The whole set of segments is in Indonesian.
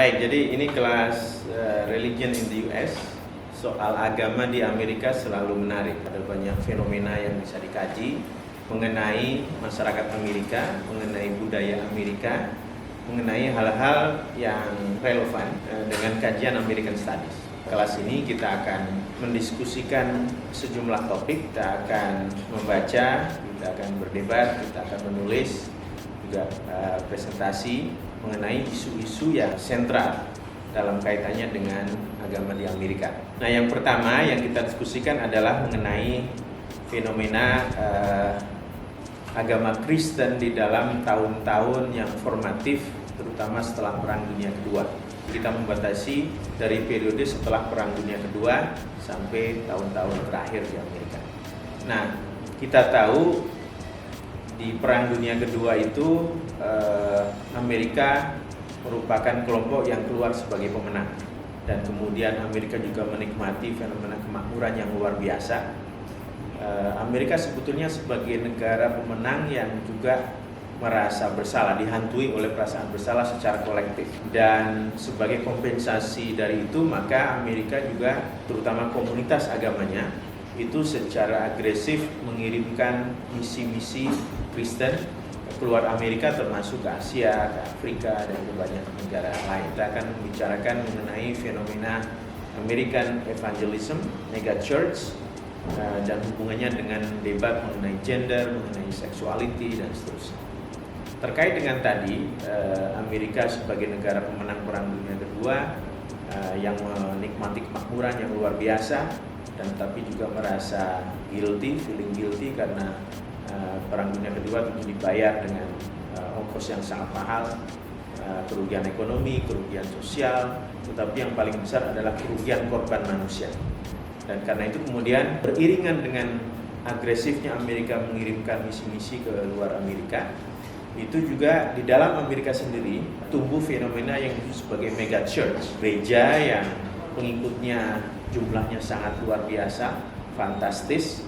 Baik, jadi ini kelas Religion in the US. Soal agama di Amerika selalu menarik. Ada banyak fenomena yang bisa dikaji mengenai masyarakat Amerika, mengenai budaya Amerika, mengenai hal-hal yang relevan dengan kajian American Studies. Kelas ini kita akan mendiskusikan sejumlah topik, kita akan membaca, kita akan berdebat, kita akan menulis, juga presentasi mengenai isu-isu yang sentral dalam kaitannya dengan agama di Amerika. Nah, yang pertama yang kita diskusikan adalah mengenai fenomena agama Kristen di dalam tahun-tahun yang formatif, terutama setelah Perang Dunia Kedua. Kita membatasi dari periode setelah Perang Dunia Kedua sampai tahun-tahun terakhir di Amerika. Nah, kita tahu di Perang Dunia Kedua itu Amerika merupakan kelompok yang keluar sebagai pemenang, dan kemudian Amerika juga menikmati fenomena kemakmuran yang luar biasa. Amerika sebetulnya sebagai negara pemenang yang juga merasa bersalah, dihantui oleh perasaan bersalah secara kolektif, dan sebagai kompensasi dari itu maka Amerika juga, terutama komunitas agamanya, itu secara agresif mengirimkan misi-misi Kristen keluar Amerika, termasuk ke Asia, ke Afrika, dan ke banyak negara lain. Kita akan membicarakan mengenai fenomena American Evangelism, mega church, dan hubungannya dengan debat mengenai gender, mengenai sexuality, dan seterusnya. Terkait dengan tadi, Amerika sebagai negara pemenang Perang Dunia Kedua yang menikmati kemakmuran yang luar biasa, dan tapi juga merasa feeling guilty karena Perang Dunia Kedua tentu dibayar dengan ongkos yang sangat mahal, kerugian ekonomi, kerugian sosial, tetapi yang paling besar adalah kerugian korban manusia. Dan karena itu kemudian beriringan dengan agresifnya Amerika mengirimkan misi-misi ke luar Amerika, itu juga di dalam Amerika sendiri tumbuh fenomena yang disebut sebagai mega church, gereja yang pengikutnya jumlahnya sangat luar biasa, fantastis,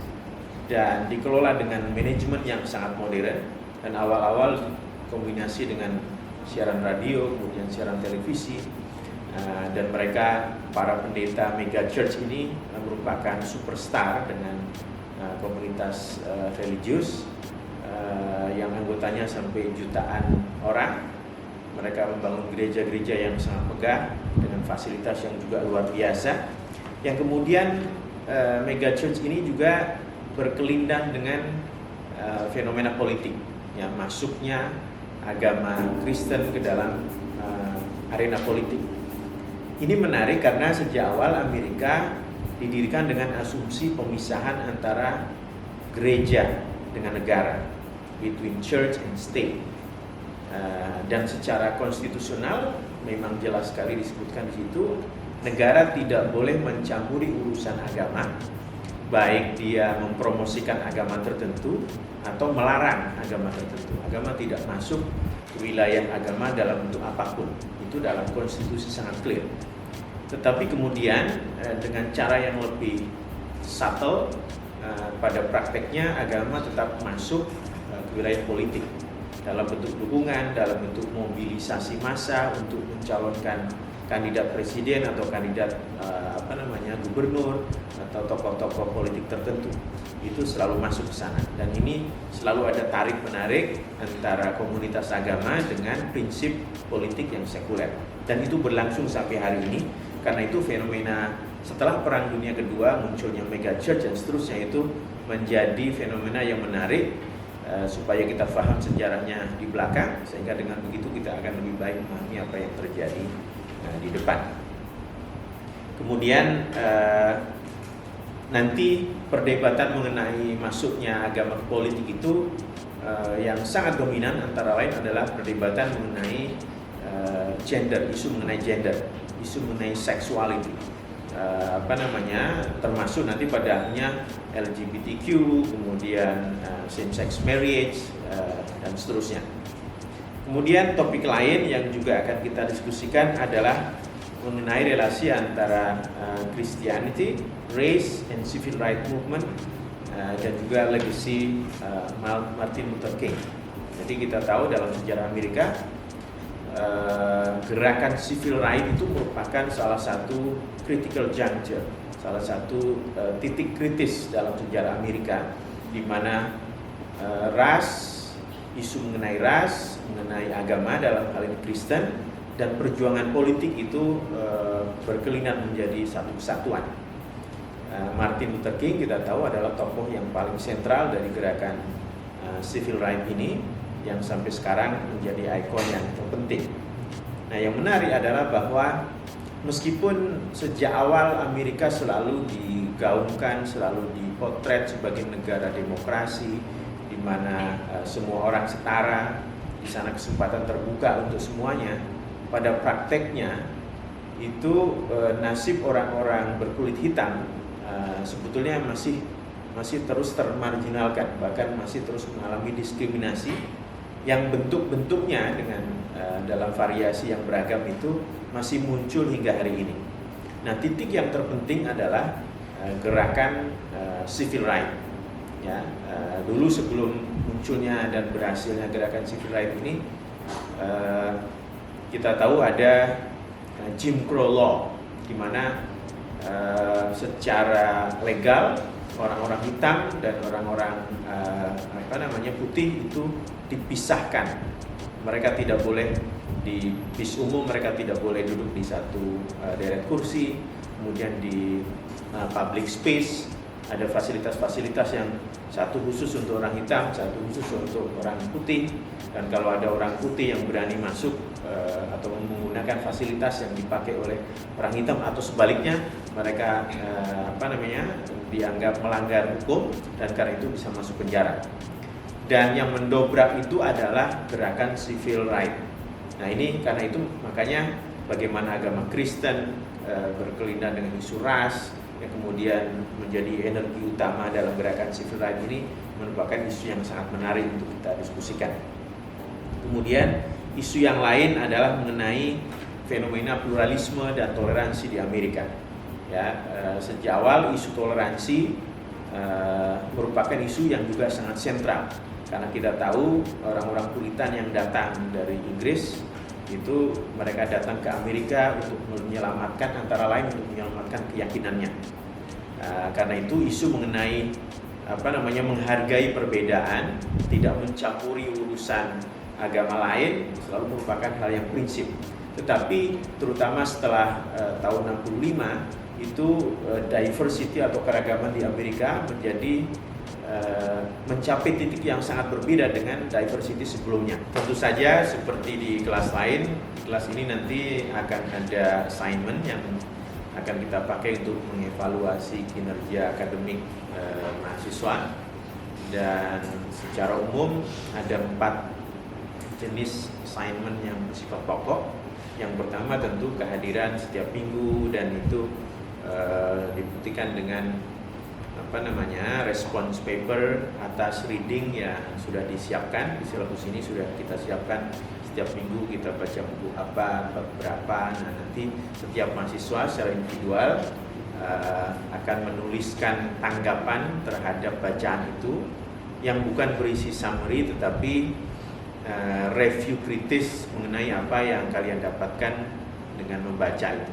dan dikelola dengan manajemen yang sangat modern. Dan awal-awal kombinasi dengan siaran radio, kemudian siaran televisi, dan mereka, para pendeta mega church ini merupakan superstar dengan komunitas religius yang anggotanya sampai jutaan orang. Mereka membangun gereja-gereja yang sangat megah dengan fasilitas yang juga luar biasa, yang kemudian mega church ini juga berkelindang dengan fenomena politik, ya, masuknya agama Kristen ke dalam arena politik. Ini menarik karena sejak awal Amerika didirikan dengan asumsi pemisahan antara gereja dengan negara, between church and state. Dan secara konstitusional memang jelas sekali disebutkan di situ, negara tidak boleh mencampuri urusan agama, baik dia mempromosikan agama tertentu atau melarang agama tertentu. Agama tidak masuk ke wilayah agama dalam bentuk apapun. Itu dalam konstitusi sangat clear. Tetapi kemudian dengan cara yang lebih subtle, pada prakteknya agama tetap masuk ke wilayah politik dalam bentuk dukungan, dalam bentuk mobilisasi massa untuk mencalonkan kandidat presiden atau kandidat gubernur atau tokoh-tokoh politik tertentu. Itu selalu masuk ke sana, dan ini selalu ada tarik menarik antara komunitas agama dengan prinsip politik yang sekuler, dan itu berlangsung sampai hari ini. Karena itu fenomena setelah Perang Dunia Kedua munculnya mega church dan seterusnya itu menjadi fenomena yang menarik, supaya kita paham sejarahnya di belakang, sehingga dengan begitu kita akan lebih baik memahami apa yang terjadi di depan. Kemudian nanti perdebatan mengenai masuknya agama ke politik itu yang sangat dominan antara lain adalah perdebatan mengenai gender, isu mengenai gender, isu mengenai sexuality, termasuk nanti pada akhirnya LGBTQ, kemudian same sex marriage, dan seterusnya. Kemudian topik lain yang juga akan kita diskusikan adalah mengenai relasi antara Christianity, race, and civil rights movement, dan juga legacy Martin Luther King. Jadi kita tahu dalam sejarah Amerika gerakan civil right itu merupakan salah satu critical juncture, salah satu titik kritis dalam sejarah Amerika, di mana isu mengenai ras, mengenai agama dalam hal ini Kristen, dan perjuangan politik itu berkelindang menjadi satu kesatuan. Martin Luther King kita tahu adalah tokoh yang paling sentral dari gerakan civil right ini, yang sampai sekarang menjadi ikon yang terpenting. Nah, yang menarik adalah bahwa meskipun sejak awal Amerika selalu digaungkan, selalu dipotret sebagai negara demokrasi, di mana semua orang setara, di sana kesempatan terbuka untuk semuanya, pada prakteknya itu nasib orang-orang berkulit hitam sebetulnya masih terus termarginalkan, bahkan masih terus mengalami diskriminasi yang bentuk-bentuknya dengan dalam variasi yang beragam itu masih muncul hingga hari ini. Nah, titik yang terpenting adalah gerakan civil right. Ya, dulu sebelum munculnya dan berhasilnya gerakan civil right ini, kita tahu ada Jim Crow law, di mana secara legal orang-orang hitam dan orang-orang putih itu dipisahkan. Mereka tidak boleh di bis umum, mereka tidak boleh duduk di satu deret kursi. Kemudian di public space ada fasilitas-fasilitas yang satu khusus untuk orang hitam, satu khusus untuk orang putih. Dan kalau ada orang putih yang berani masuk atau menggunakan fasilitas yang dipakai oleh orang hitam, atau sebaliknya mereka dianggap melanggar hukum dan karena itu bisa masuk penjara. Dan yang mendobrak itu adalah gerakan civil right. Nah, ini karena itu makanya bagaimana agama Kristen berkelindang dengan isu ras yang kemudian menjadi energi utama dalam gerakan civil right ini merupakan isu yang sangat menarik untuk kita diskusikan. Kemudian isu yang lain adalah mengenai fenomena pluralisme dan toleransi di Amerika. Ya, sejak awal isu toleransi merupakan isu yang juga sangat sentral, karena kita tahu orang-orang Puritan yang datang dari Inggris itu mereka datang ke Amerika untuk menyelamatkan, antara lain untuk menyelamatkan keyakinannya. Karena itu isu mengenai menghargai perbedaan, tidak mencampuri urusan agama lain selalu merupakan hal yang prinsip. Tetapi terutama setelah tahun 65 itu diversity atau keragaman di Amerika mencapai titik yang sangat berbeda dengan diversity sebelumnya. Tentu saja seperti di kelas lain, di kelas ini nanti akan ada assignment yang akan kita pakai untuk mengevaluasi kinerja akademik mahasiswa. Dan secara umum ada 4 jenis assignment yang bersifat pokok. Yang pertama tentu kehadiran setiap minggu, dan itu dibuktikan dengan response paper atas reading yang sudah disiapkan di silabus ini. Sudah kita siapkan setiap minggu kita baca buku apa, berapa. Nah, nanti setiap mahasiswa secara individual akan menuliskan tanggapan terhadap bacaan itu yang bukan berisi summary tetapi review kritis mengenai apa yang kalian dapatkan dengan membaca itu.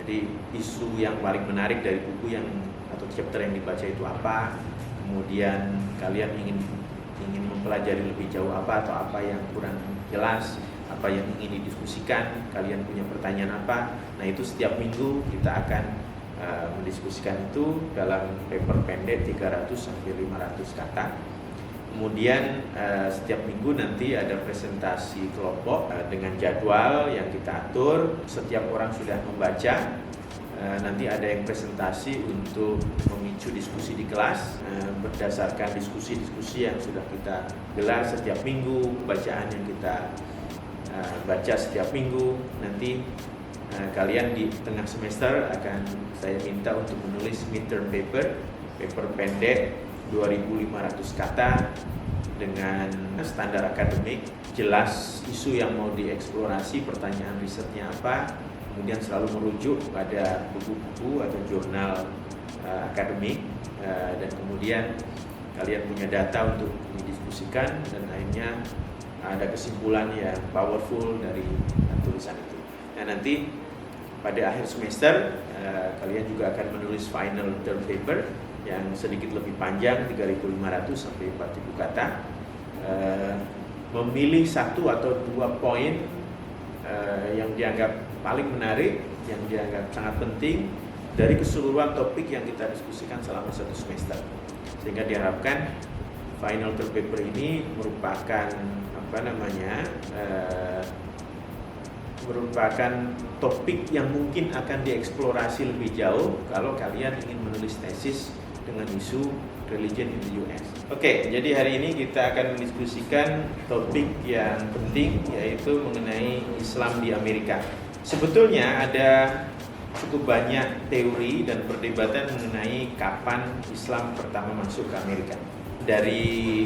Jadi isu yang paling menarik dari buku yang atau chapter yang dibaca itu apa, kemudian kalian ingin mempelajari lebih jauh apa, atau apa yang kurang jelas, apa yang ingin didiskusikan, kalian punya pertanyaan apa. Nah, itu setiap minggu kita akan mendiskusikan itu dalam paper pendek 300 sampai 500 kata. Kemudian setiap minggu nanti ada presentasi kelompok dengan jadwal yang kita atur. Setiap orang sudah membaca, nanti ada yang presentasi untuk memicu diskusi di kelas berdasarkan diskusi-diskusi yang sudah kita gelar setiap minggu, bacaan yang kita baca setiap minggu. Nanti kalian di tengah semester akan saya minta untuk menulis midterm paper pendek 2.500 kata dengan standar akademik, jelas isu yang mau dieksplorasi, pertanyaan risetnya apa, kemudian selalu merujuk pada buku-buku atau jurnal akademik, dan kemudian kalian punya data untuk didiskusikan, dan akhirnya ada kesimpulan yang powerful dari tulisan itu. Nah, nanti pada akhir semester kalian juga akan menulis final term paper yang sedikit lebih panjang, 3.500 sampai 4.000 kata. Memilih 1 atau 2 poin yang dianggap paling menarik, yang dianggap sangat penting dari keseluruhan topik yang kita diskusikan selama 1 semester. Sehingga diharapkan final term paper ini merupakan merupakan topik yang mungkin akan dieksplorasi lebih jauh kalau kalian ingin menulis tesis dengan isu religion in the US. Oke, jadi hari ini kita akan mendiskusikan topik yang penting, yaitu mengenai Islam di Amerika. Sebetulnya ada cukup banyak teori dan perdebatan mengenai kapan Islam pertama masuk ke Amerika. Dari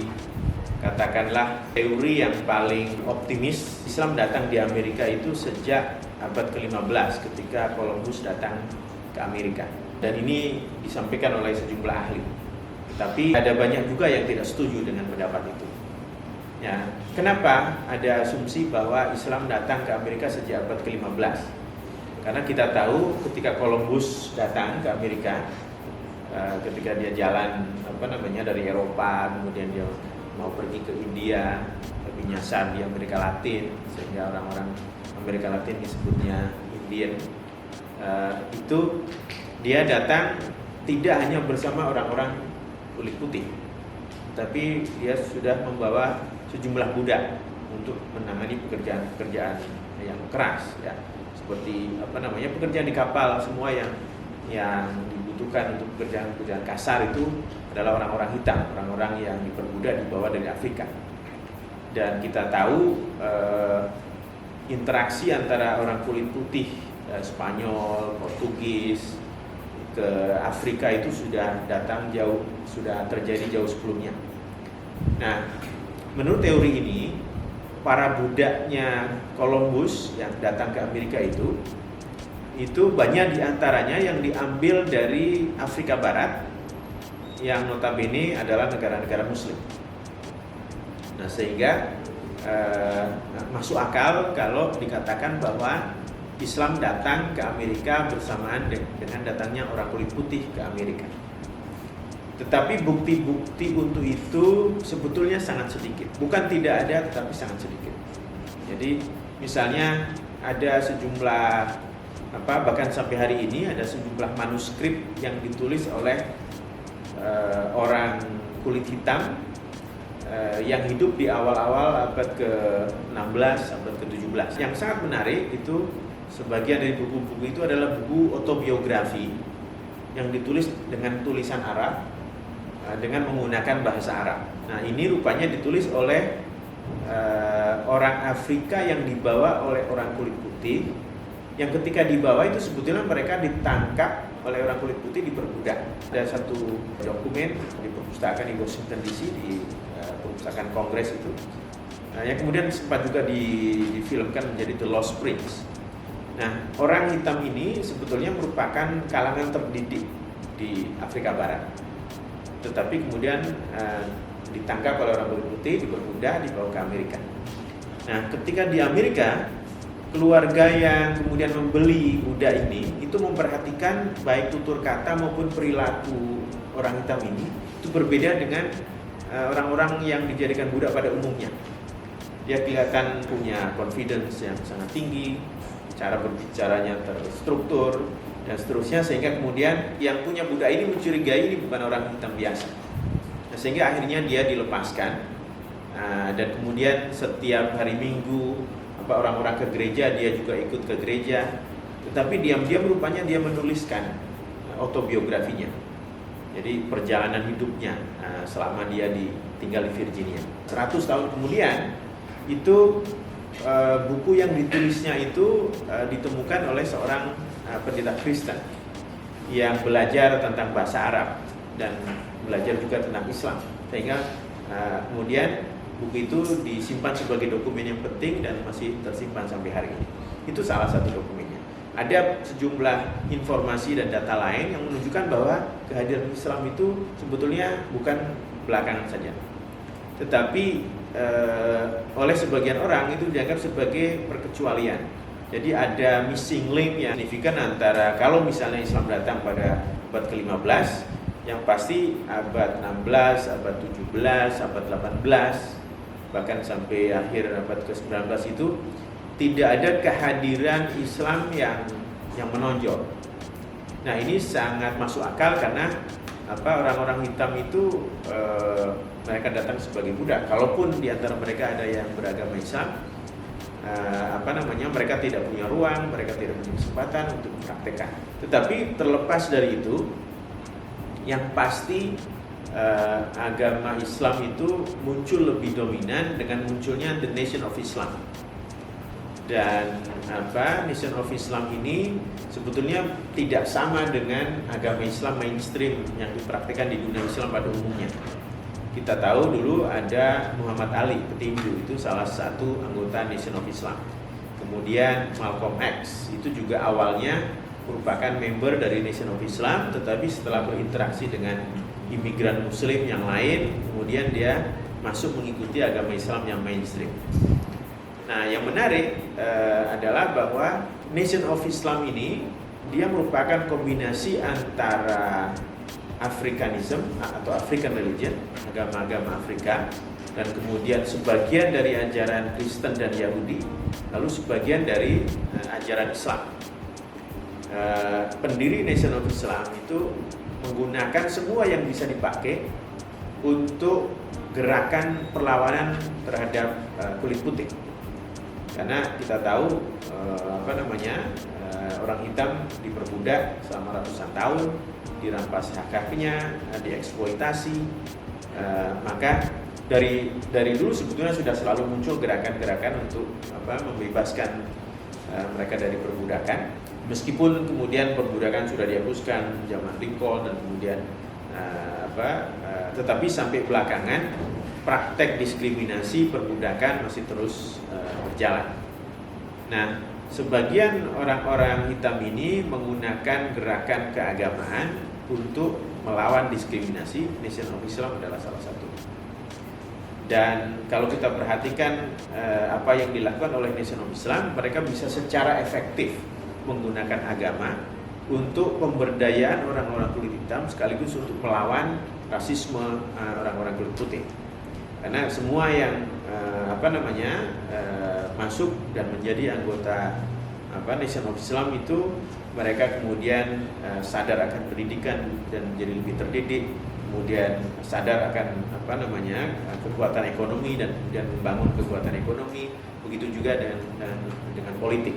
katakanlah teori yang paling optimis, Islam datang di Amerika itu sejak abad ke-15 ketika Columbus datang ke Amerika. Dan ini disampaikan oleh sejumlah ahli. Tapi ada banyak juga yang tidak setuju dengan pendapat itu. Ya, kenapa ada asumsi bahwa Islam datang ke Amerika sejak abad ke-15? Karena kita tahu ketika Columbus datang ke Amerika, ketika dia jalan dari Eropa, kemudian dia mau pergi ke India, tapi nyasar di Amerika Latin, sehingga orang-orang Amerika Latin disebutnya Indian. Itu dia datang tidak hanya bersama orang-orang kulit putih, tapi dia sudah membawa sejumlah budak untuk menangani pekerjaan-pekerjaan yang keras, ya, seperti pekerjaan di kapal. Semua yang dibutuhkan untuk pekerjaan-pekerjaan kasar itu adalah orang-orang hitam, orang-orang yang diperbudak dibawa dari Afrika. Dan kita tahu interaksi antara orang kulit putih, Spanyol, Portugis ke Afrika itu sudah terjadi jauh sebelumnya. Nah, menurut teori ini, para budaknya Columbus yang datang ke Amerika itu banyak diantaranya yang diambil dari Afrika Barat, yang notabene adalah negara-negara Muslim. Nah, sehingga masuk akal kalau dikatakan bahwa Islam datang ke Amerika bersamaan dengan datangnya orang kulit putih ke Amerika. Tetapi bukti-bukti untuk itu sebetulnya sangat sedikit. Bukan tidak ada, tetapi sangat sedikit. Jadi misalnya ada sejumlah bahkan sampai hari ini ada sejumlah manuskrip yang ditulis oleh orang kulit hitam yang hidup di awal-awal abad ke-16, abad ke-17. Yang sangat menarik itu sebagian dari buku-buku itu adalah buku autobiografi yang ditulis dengan tulisan Arab dengan menggunakan bahasa Arab. Nah, ini rupanya ditulis oleh orang Afrika yang dibawa oleh orang kulit putih, yang ketika dibawa itu sebetulnya mereka ditangkap oleh orang kulit putih, diperbudak. Ada satu dokumen di perpustakaan di Washington DC, di perpustakaan Kongres itu, yang kemudian sempat juga difilmkan menjadi The Lost Prince. Nah, orang hitam ini sebetulnya merupakan kalangan terdidik di Afrika Barat, tetapi kemudian ditangkap oleh orang kulit putih, diperbudak, dibawa ke Amerika. Nah, ketika di Amerika, keluarga yang kemudian membeli budak ini itu memperhatikan baik tutur kata maupun perilaku orang hitam ini itu berbeda dengan orang-orang yang dijadikan budak pada umumnya. Dia kelihatan punya confidence yang sangat tinggi, cara berbicaranya terstruktur dan seterusnya, sehingga kemudian yang punya budak ini mencurigai ini bukan orang hitam biasa. Nah, sehingga akhirnya dia dilepaskan, dan kemudian setiap hari Minggu orang-orang ke gereja, dia juga ikut ke gereja. Tetapi diam-diam rupanya dia menuliskan autobiografinya. Jadi perjalanan hidupnya selama dia tinggal di Virginia. 100 tahun kemudian itu buku yang ditulisnya itu ditemukan oleh seorang pendeta Kristen yang belajar tentang bahasa Arab dan belajar juga tentang Islam, sehingga kemudian buku itu disimpan sebagai dokumen yang penting dan masih tersimpan sampai hari ini. Itu salah satu dokumennya. Ada sejumlah informasi dan data lain yang menunjukkan bahwa kehadiran Islam itu sebetulnya bukan belakangan saja. tetapi oleh sebagian orang itu dianggap sebagai perkecualian. Jadi ada missing link yang signifikan antara kalau misalnya Islam datang pada abad ke-15, yang pasti abad 16, abad 17, abad 18, bahkan sampai akhir abad ke-19 itu tidak ada kehadiran Islam yang menonjol. Nah, ini sangat masuk akal karena orang-orang hitam itu mereka datang sebagai budak. Kalaupun di antara mereka ada yang beragama Islam, mereka tidak punya ruang, mereka tidak punya kesempatan untuk mempraktekkan. Tetapi terlepas dari itu, yang pasti agama Islam itu muncul lebih dominan dengan munculnya The Nation of Islam. Dan Nation of Islam ini sebetulnya tidak sama dengan agama Islam mainstream yang dipraktikkan di dunia Islam pada umumnya. Kita tahu dulu ada Muhammad Ali, petinju, itu salah satu anggota Nation of Islam. Kemudian Malcolm X itu juga awalnya merupakan member dari Nation of Islam, tetapi setelah berinteraksi dengan imigran Muslim yang lain, kemudian dia masuk mengikuti agama Islam yang mainstream. Nah, yang menarik adalah bahwa Nation of Islam ini dia merupakan kombinasi antara Afrikanism atau African religion, agama-agama Afrika, dan kemudian sebagian dari ajaran Kristen dan Yahudi, lalu sebagian dari ajaran Islam. Pendiri Nation of Islam itu menggunakan semua yang bisa dipakai untuk gerakan perlawanan terhadap kulit putih. Karena kita tahu orang hitam diperbudak selama ratusan tahun, dirampas hak-haknya, dieksploitasi. Maka dari dulu sebetulnya sudah selalu muncul gerakan-gerakan untuk membebaskan mereka dari perbudakan. Meskipun kemudian perbudakan sudah dihapuskan zaman Lincoln dan kemudian tetapi sampai belakangan praktek diskriminasi perbudakan masih terus berjalan. Nah, sebagian orang-orang hitam ini menggunakan gerakan keagamaan untuk melawan diskriminasi. Nation of Islam adalah salah satu. Dan kalau kita perhatikan apa yang dilakukan oleh Nation of Islam, mereka bisa secara efektif menggunakan agama untuk pemberdayaan orang-orang kulit hitam sekaligus untuk melawan rasisme orang-orang kulit putih. Karena semua yang masuk dan menjadi anggota Nation of Islam itu mereka kemudian sadar akan pendidikan dan menjadi lebih terdidik, kemudian sadar akan kekuatan ekonomi dan kemudian membangun kekuatan ekonomi, begitu juga dengan politik.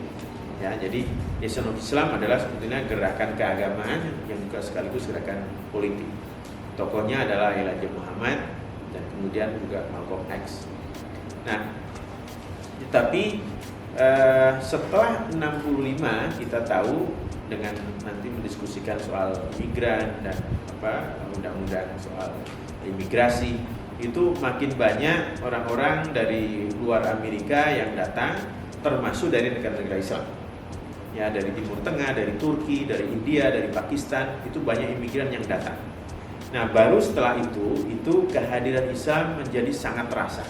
Ya, jadi Nation of Islam adalah sebetulnya gerakan keagamaan yang juga sekaligus gerakan politik. Tokohnya adalah Elijah Muhammad dan kemudian juga Malcolm X. Nah, tetapi setelah 65 kita tahu dengan nanti mendiskusikan soal imigran dan undang-undang soal imigrasi, itu makin banyak orang-orang dari luar Amerika yang datang, termasuk dari negara-negara Islam. Ya, dari Timur Tengah, dari Turki, dari India, dari Pakistan, itu banyak imigran yang datang. Nah, baru setelah itu kehadiran Islam menjadi sangat terasa.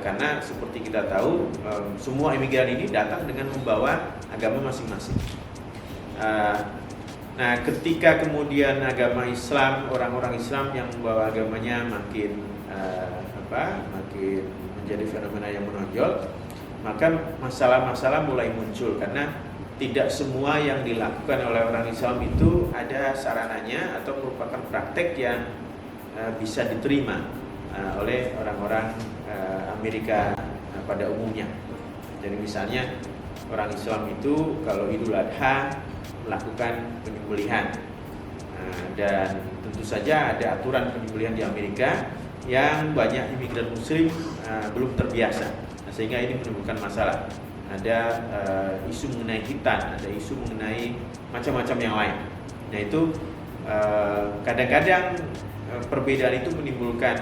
Karena seperti kita tahu, semua imigran ini datang dengan membawa agama masing-masing. Nah, ketika kemudian agama Islam, orang-orang Islam yang membawa agamanya makin menjadi fenomena yang menonjol, maka masalah-masalah mulai muncul karena tidak semua yang dilakukan oleh orang Islam itu ada sarananya atau merupakan praktek yang bisa diterima oleh orang-orang Amerika pada umumnya. Jadi misalnya orang Islam itu kalau Idul Adha melakukan penyembelihan, dan tentu saja ada aturan penyembelihan di Amerika yang banyak imigran Muslim belum terbiasa. Sehingga ini menimbulkan masalah. Ada isu mengenai hitan, ada isu mengenai macam-macam yang lain. Nah, itu kadang-kadang perbedaan itu menimbulkan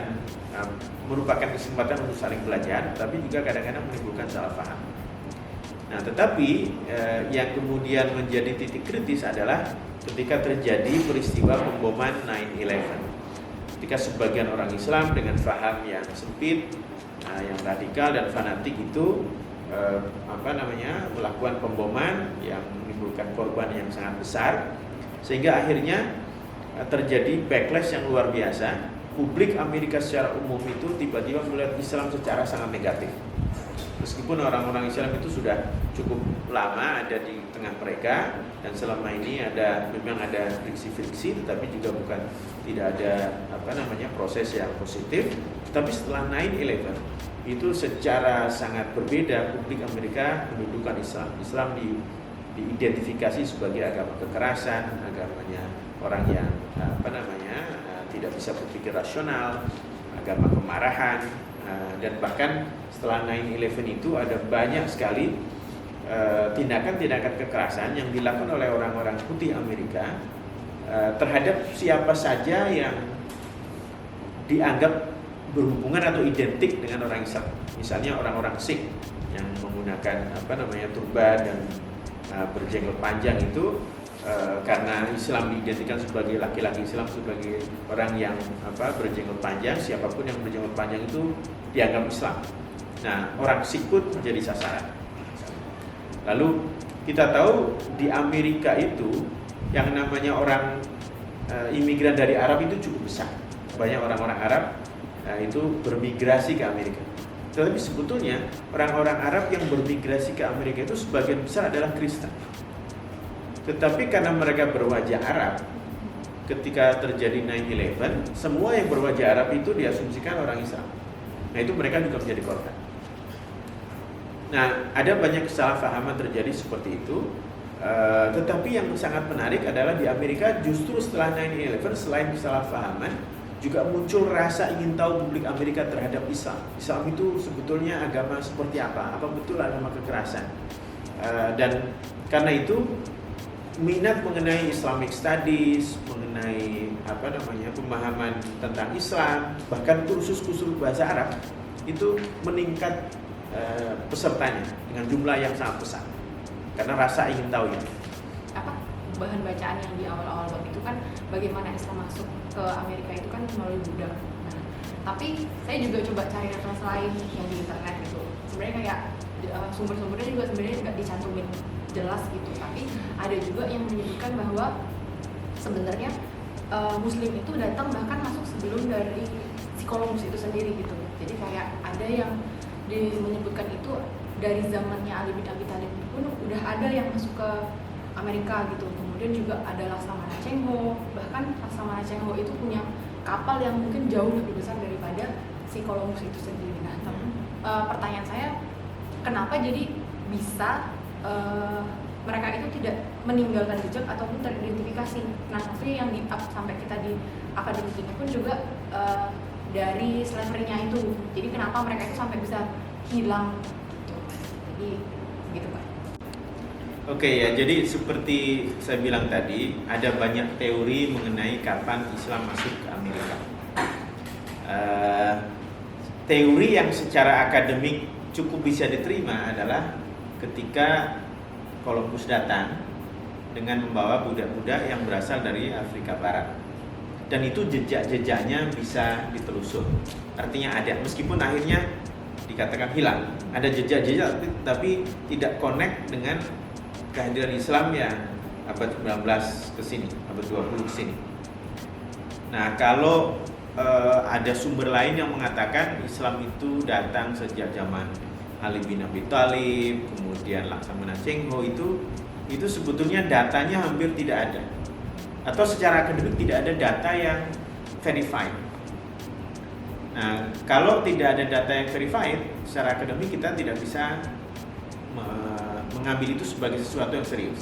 merupakan kesempatan untuk saling belajar, tapi juga kadang-kadang menimbulkan salah paham. Nah, tetapi yang kemudian menjadi titik kritis adalah ketika terjadi peristiwa pemboman 9/11. Ketika sebagian orang Islam dengan paham yang sempit, yang radikal dan fanatik itu melakukan pemboman yang menimbulkan korban yang sangat besar, sehingga akhirnya terjadi backlash yang luar biasa. Publik Amerika secara umum itu tiba-tiba melihat Islam secara sangat negatif. Meskipun orang-orang Islam itu sudah cukup lama ada di tengah mereka dan selama ini memang ada friksi-friksi, tetapi juga tidak ada proses yang positif. Tapi setelah 9/11 itu secara sangat berbeda, publik Amerika mendudukan Islam diidentifikasi sebagai agama kekerasan, agamanya orang yang tidak bisa berpikir rasional, agama kemarahan. Dan bahkan setelah 9/11 itu ada banyak sekali tindakan-tindakan kekerasan yang dilakukan oleh orang-orang putih Amerika terhadap siapa saja yang dianggap berhubungan atau identik dengan orang Islam. Misalnya orang-orang Sikh yang menggunakan turban dan berjenggot panjang itu karena Islam diidentikan sebagai laki-laki Islam, sebagai orang yang berjenggot panjang, siapapun yang berjenggot panjang itu dianggap Islam. Nah, orang Sikh pun menjadi sasaran. Lalu kita tahu di Amerika itu yang namanya orang imigran dari Arab itu cukup besar. Banyak orang-orang Arab itu bermigrasi ke Amerika. Tetapi sebetulnya orang-orang Arab yang bermigrasi ke Amerika itu sebagian besar adalah Kristen. Tetapi karena mereka berwajah Arab, ketika terjadi 9/11, semua yang berwajah Arab itu diasumsikan orang Islam. Nah, itu mereka juga menjadi korban. Nah, ada banyak kesalahpahaman terjadi seperti itu. Tetapi yang sangat menarik adalah di Amerika justru setelah 9/11, selain kesalahpahaman, juga muncul rasa ingin tahu publik Amerika terhadap Islam. Islam itu sebetulnya agama seperti apa? Apa betul agama kekerasan? Dan karena itu minat mengenai Islamic Studies, mengenai pemahaman tentang Islam, bahkan kursus-kursus bahasa Arab itu meningkat pesertanya dengan jumlah yang sangat besar karena rasa ingin tahu itu. Bahan bacaan yang di awal-awal bab itu kan bagaimana Islam masuk ke Amerika itu kan melalui budak. Nah, tapi saya juga coba cari referensi lain yang di internet gitu. Sebenarnya kayak sumber-sumbernya juga sebenarnya nggak dicantumin jelas gitu, tapi ada juga yang menyebutkan bahwa sebenarnya Muslim itu datang bahkan masuk sebelum dari si Columbus itu sendiri gitu. Jadi kayak ada yang menyebutkan itu dari zamannya Ali bin Abi Thalib pun udah ada yang masuk ke Amerika gitu. Kemudian juga ada Laksamana Cheng-ho, bahkan Laksamana Cheng-ho itu punya kapal yang mungkin jauh lebih besar daripada si Columbus itu sendiri. Nah, pertanyaan saya, kenapa jadi bisa mereka itu tidak meninggalkan jejak ataupun teridentifikasi? Nah, maksudnya yang sampai kita di akademiknya pun juga dari slavery-nya itu. Jadi kenapa mereka itu sampai bisa hilang? Gitu. Jadi gitu Pak. Oke ya, jadi seperti saya bilang tadi, ada banyak teori mengenai kapan Islam masuk ke Amerika. Teori yang secara akademik cukup bisa diterima adalah ketika Columbus datang dengan membawa budak-budak yang berasal dari Afrika Barat, dan itu jejak-jejaknya bisa ditelusur. Artinya ada, meskipun akhirnya dikatakan hilang, ada jejak-jejak tapi tidak connect dengan kehadiran Islam yang abad 19 ke sini, abad 20 ke sini. Nah, kalau ada sumber lain yang mengatakan Islam itu datang sejak zaman Ali bin Abi Thalib, kemudian Laksamana Cheng-ho, itu sebetulnya datanya hampir tidak ada. Atau secara akademik tidak ada data yang verified. Nah, kalau tidak ada data yang verified, secara akademik kita tidak bisa mengambil itu sebagai sesuatu yang serius.